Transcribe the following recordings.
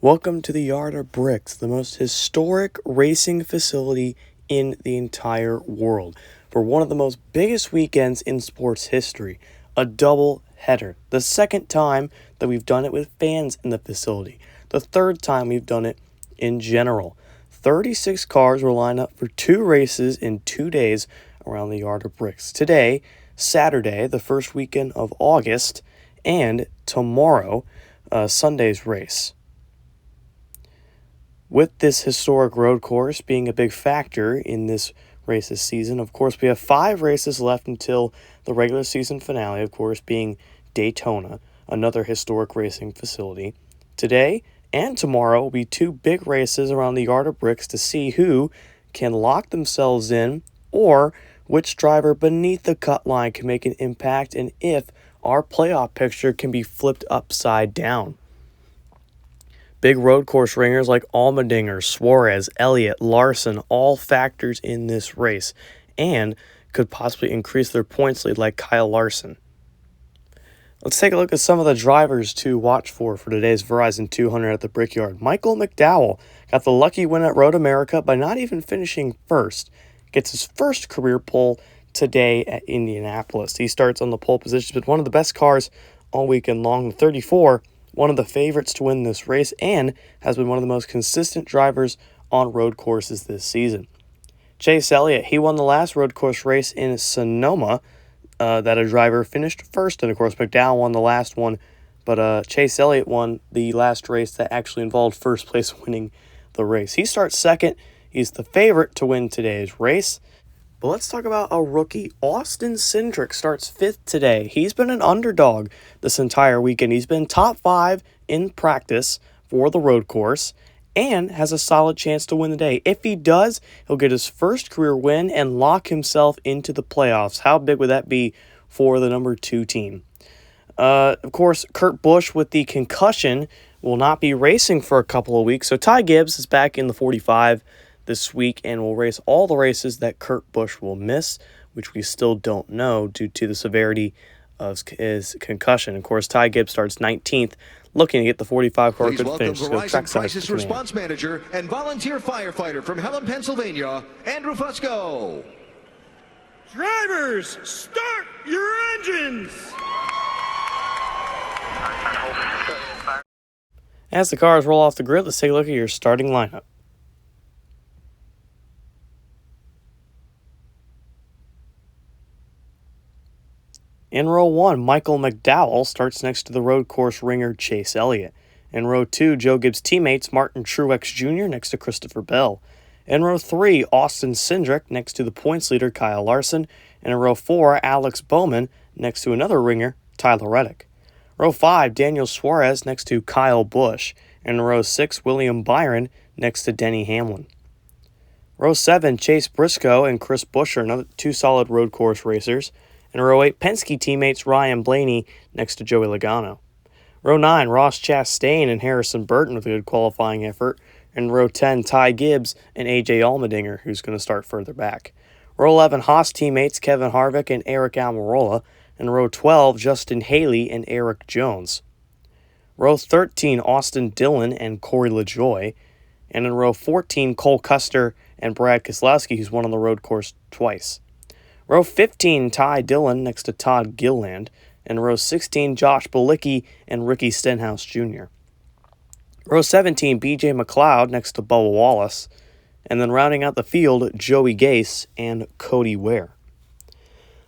Welcome to the Yard of Bricks, the most historic racing facility in the entire world, for one of the most biggest weekends in sports history, a double header. The second time that we've done it with fans in the facility. The third time we've done it in general. 36 cars were lined up for 2 races in 2 days around the Yard of Bricks. Today, Saturday, the first weekend of August, and tomorrow, Sunday's race. With this historic road course being a big factor in this race this season, of course, we have 5 races left until the regular season finale, of course, being Daytona, another historic racing facility. Today and tomorrow will be 2 big races around the Yard of Bricks to see who can lock themselves in or which driver beneath the cut line can make an impact and if our playoff picture can be flipped upside down. Big road course ringers like Allmendinger, Suarez, Elliott, Larson, all factors in this race and could possibly increase their points lead like Kyle Larson. Let's take a look at some of the drivers to watch for today's Verizon 200 at the Brickyard. Michael McDowell got the lucky win at Road America by not even finishing first. Gets his first career pole today at Indianapolis. He starts on the pole position with one of the best cars all weekend long, the 34. One of the favorites to win this race and has been one of the most consistent drivers on road courses this season. Chase Elliott, he won the last road course race in Sonoma that a driver finished first, and of course McDowell won the last one, but Chase Elliott won the last race that actually involved first place winning the race. He starts second. He's the favorite to win today's race. But let's talk about a rookie. Austin Cindric starts 5th today. He's been an underdog this entire weekend. He's been top 5 in practice for the road course and has a solid chance to win the day. If he does, he'll get his first career win and lock himself into the playoffs. How big would that be for the number 2 team? Of course, Kurt Busch with the concussion will not be racing for a couple of weeks. So Ty Gibbs is back in the 45 this week and will race all the races that Kurt Busch will miss, which we still don't know due to the severity of his concussion. Of course, Ty Gibbs starts 19th, looking to get the 45 car good finish. Please welcome Verizon Crisis Response Manager and volunteer firefighter from Helen, Pennsylvania, Andrew Fusco. Drivers, start your engines! As the cars roll off the grid, let's take a look at your starting lineup. In row 1, Michael McDowell starts next to the road course ringer Chase Elliott. In row 2, Joe Gibbs' teammates Martin Truex Jr. next to Christopher Bell. In row 3, Austin Cindric next to the points leader Kyle Larson. And in row 4, Alex Bowman next to another ringer Tyler Reddick. Row 5, Daniel Suarez next to Kyle Busch. And in row 6, William Byron next to Denny Hamlin. Row 7, Chase Briscoe and Chris Buescher, another 2 solid road course racers. In row 8, Penske teammates Ryan Blaney next to Joey Logano. Row 9, Ross Chastain and Harrison Burton with a good qualifying effort. In row 10, Ty Gibbs and A.J. Allmendinger, who's going to start further back. Row 11, Haas teammates Kevin Harvick and Eric Almirola. In row 12, Justin Haley and Eric Jones. Row 13, Austin Dillon and Corey LaJoie. And in row 14, Cole Custer and Brad Keselowski, who's won on the road course twice. Row 15, Ty Dillon next to Todd Gilliland. And row 16, Josh Bilicki and Ricky Stenhouse Jr. Row 17, B.J. McLeod next to Bubba Wallace. And then rounding out the field, Joey Gase and Cody Ware.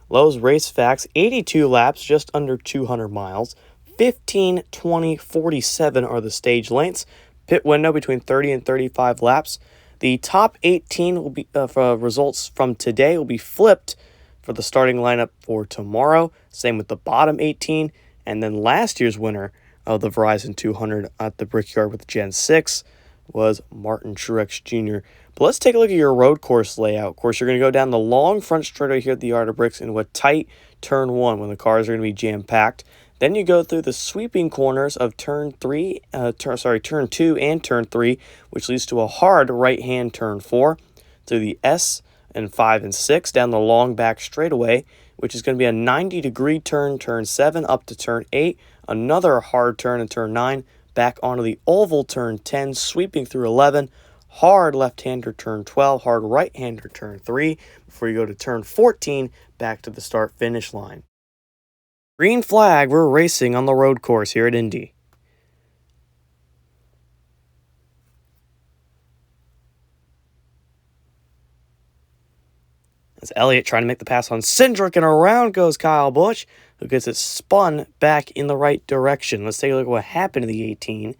Lowe's race facts, 82 laps, just under 200 miles. 15, 20, 47 are the stage lengths. Pit window between 30 and 35 laps. The top 18 will be results from today will be flipped for the starting lineup for tomorrow. Same with the bottom 18. And then last year's winner of the Verizon 200 at the Brickyard with Gen 6 was Martin Truex Jr. But let's take a look at your road course layout. Of course, you're going to go down the long front straightaway here at the Yard of Bricks into a tight turn 1 when the cars are going to be jam-packed. Then you go through the sweeping corners of turn 2 and turn 3, which leads to a hard right-hand turn 4, through the S and 5 and 6, down the long back straightaway, which is going to be a 90-degree turn 7, up to turn 8, another hard turn in turn 9, back onto the oval, turn 10, sweeping through 11, hard left-hander turn 12, hard right-hander turn 3, before you go to turn 14, back to the start-finish line. Green flag, we're racing on the road course here at Indy. As Elliott trying to make the pass on Cindric, and around goes Kyle Busch, who gets it spun back in the right direction. Let's take a look at what happened to the 18.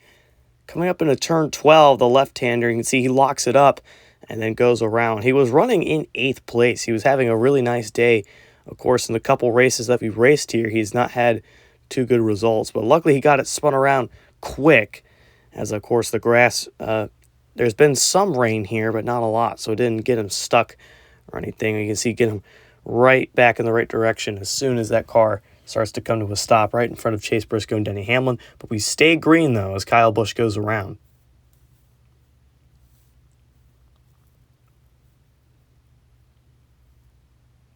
Coming up into turn 12, the left-hander, you can see he locks it up and then goes around. He was running in 8th place. He was having a really nice day. Of course, in the couple races that we've raced here, he's not had too good results. But luckily, he got it spun around quick, as, of course, the grass, there's been some rain here, but not a lot, so it didn't get him stuck or anything. You can see get him right back in the right direction as soon as that car starts to come to a stop right in front of Chase Briscoe and Denny Hamlin. But we stay green, though, as Kyle Busch goes around.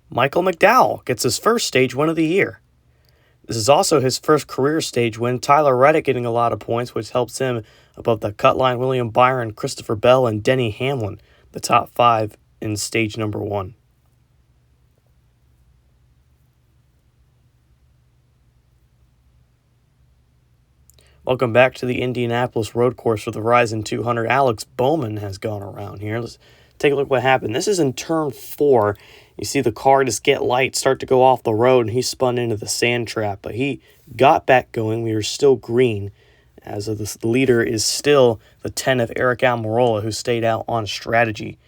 Michael McDowell gets his first stage win of the year. This is also his first career stage win. Tyler Reddick getting a lot of points, which helps him above the cut line. William Byron, Christopher Bell, and Denny Hamlin, the top 5 in stage number 1. Welcome back to the Indianapolis Road Course for the Verizon 200. Alex Bowman has gone around here. Let's take a look at what happened. This is in turn 4. You see the car just get light, start to go off the road, and he spun into the sand trap. But he got back going. We are still green, as the leader is still the 10 of Eric Almirola, who stayed out on strategy.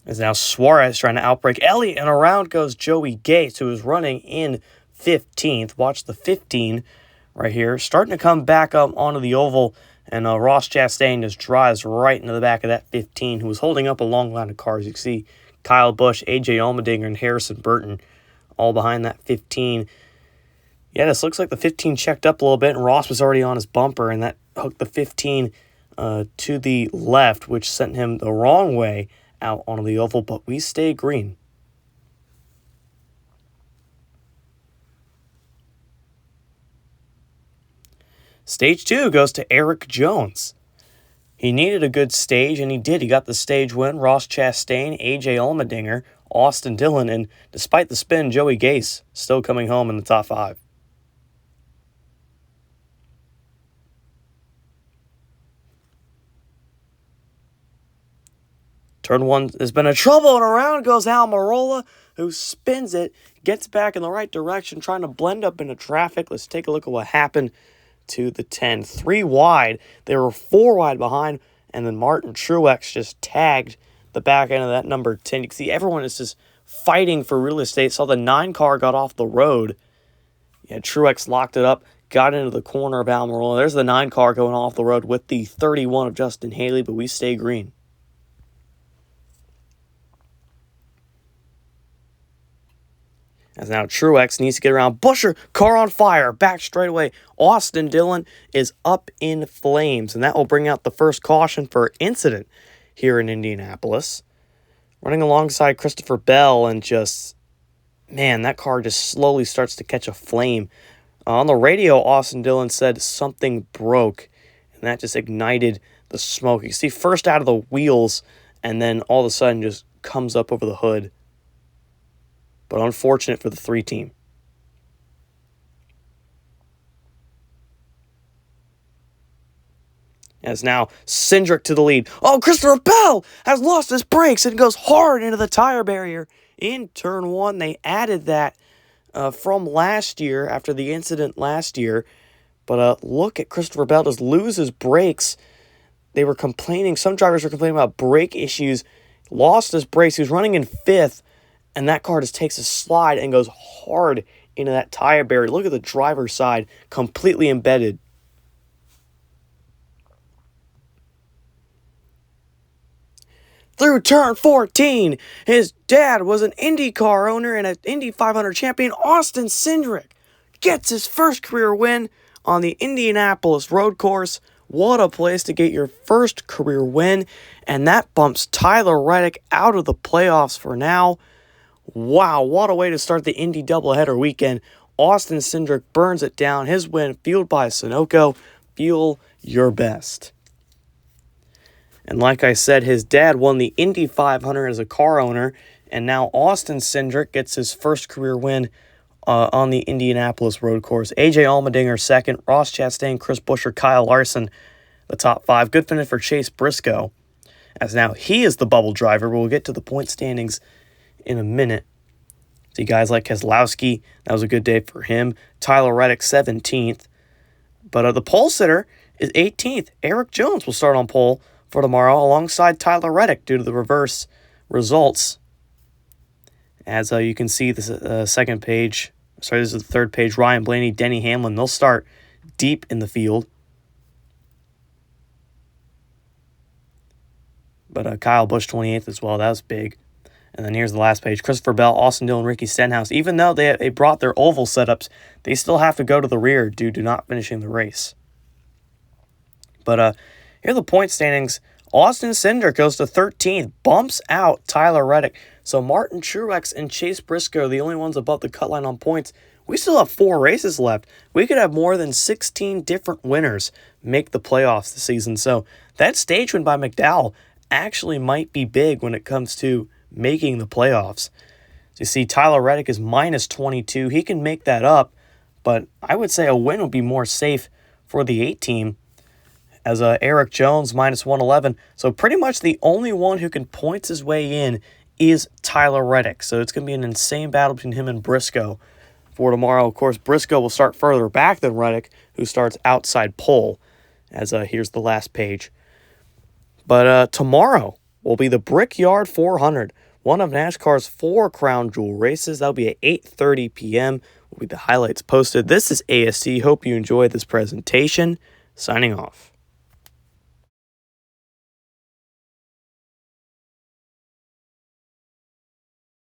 As now Suarez trying to outbreak Elliott, and around goes Joey Gates, who is running in 15th. Watch the 15 right here. Starting to come back up onto the oval, and Ross Chastain just drives right into the back of that 15, who was holding up a long line of cars. You can see Kyle Busch, A.J. Allmendinger, and Harrison Burton all behind that 15. Yeah, this looks like the 15 checked up a little bit, and Ross was already on his bumper, and that hooked the 15 to the left, which sent him the wrong way out onto the oval, but we stay green. Stage 2 goes to Eric Jones. He needed a good stage, and he did. He got the stage win. Ross Chastain, A.J. Allmendinger, Austin Dillon, and despite the spin, Joey Gase still coming home in the top 5. Turn 1 has been a trouble, and around goes Almirola, who spins it, gets back in the right direction, trying to blend up into traffic. Let's take a look at what happened to the 10. 3 wide. They were 4 wide behind, and then Martin Truex just tagged the back end of that number 10. You can see everyone is just fighting for real estate. Saw the 9 car got off the road. Yeah, Truex locked it up, got into the corner of Almirola. There's the 9 car going off the road with the 31 of Justin Haley, but we stay green. As now Truex needs to get around Buescher, car on fire, back straight away. Austin Dillon is up in flames, and that will bring out the first caution for incident here in Indianapolis. Running alongside Christopher Bell, and just, man, that car just slowly starts to catch a flame. On the radio, Austin Dillon said something broke, and that just ignited the smoke. You can see first out of the wheels, and then all of a sudden just comes up over the hood. But unfortunate for the 3 team. As now Cindric to the lead. Oh, Christopher Bell has lost his brakes and goes hard into the tire barrier in turn 1. They added that from last year, after the incident last year. But look at Christopher Bell just lose his brakes. They were complaining, some drivers were complaining about brake issues. Lost his brakes. He was running in 5th. And that car just takes a slide and goes hard into that tire barrier. Look at the driver's side, completely embedded. Through turn 14, his dad was an IndyCar owner and an Indy 500 champion. Austin Cindric gets his first career win on the Indianapolis Road Course. What a place to get your first career win. And that bumps Tyler Reddick out of the playoffs for now. Wow, what a way to start the Indy doubleheader weekend. Austin Cindric burns it down. His win, fueled by Sunoco. Fuel your best. And like I said, his dad won the Indy 500 as a car owner, and now Austin Cindric gets his first career win on the Indianapolis Road Course. AJ Allmendinger second, Ross Chastain, Chris Buescher, Kyle Larson, the top five. Good finish for Chase Briscoe, as now he is the bubble driver. We'll get to the point standings in a minute. See guys like Keselowski, that was a good day for him. Tyler Reddick, 17th. But the pole sitter is 18th. Eric Jones will start on pole for tomorrow alongside Tyler Reddick due to the reverse results. As you can see, this second page, this is the third page, Ryan Blaney, Denny Hamlin, they'll start deep in the field. But Kyle Busch, 28th as well, that was big. And then here's the last page, Christopher Bell, Austin Dillon, Ricky Stenhouse. Even though they brought their oval setups, they still have to go to the rear due to not finishing the race. But here are the point standings. Austin Cindric goes to 13th, bumps out Tyler Reddick. So Martin Truex and Chase Briscoe are the only ones above the cut line on points. We still have 4 races left. We could have more than 16 different winners make the playoffs this season. So that stage win by McDowell actually might be big when it comes to making the playoffs. So you see Tyler Reddick is minus 22. He can make that up, but I would say a win would be more safe for the 8 team. As Eric Jones, minus 111. So pretty much the only one who can points his way in is Tyler Reddick. So it's going to be an insane battle between him and Briscoe for tomorrow. Of course, Briscoe will start further back than Reddick, who starts outside pole, as here's the last page. But tomorrow will be the Brickyard 400, one of NASCAR's 4 crown jewel races. That'll be at 8:30 p.m. will be the highlights posted. This is ASC. Hope you enjoyed this presentation. Signing off.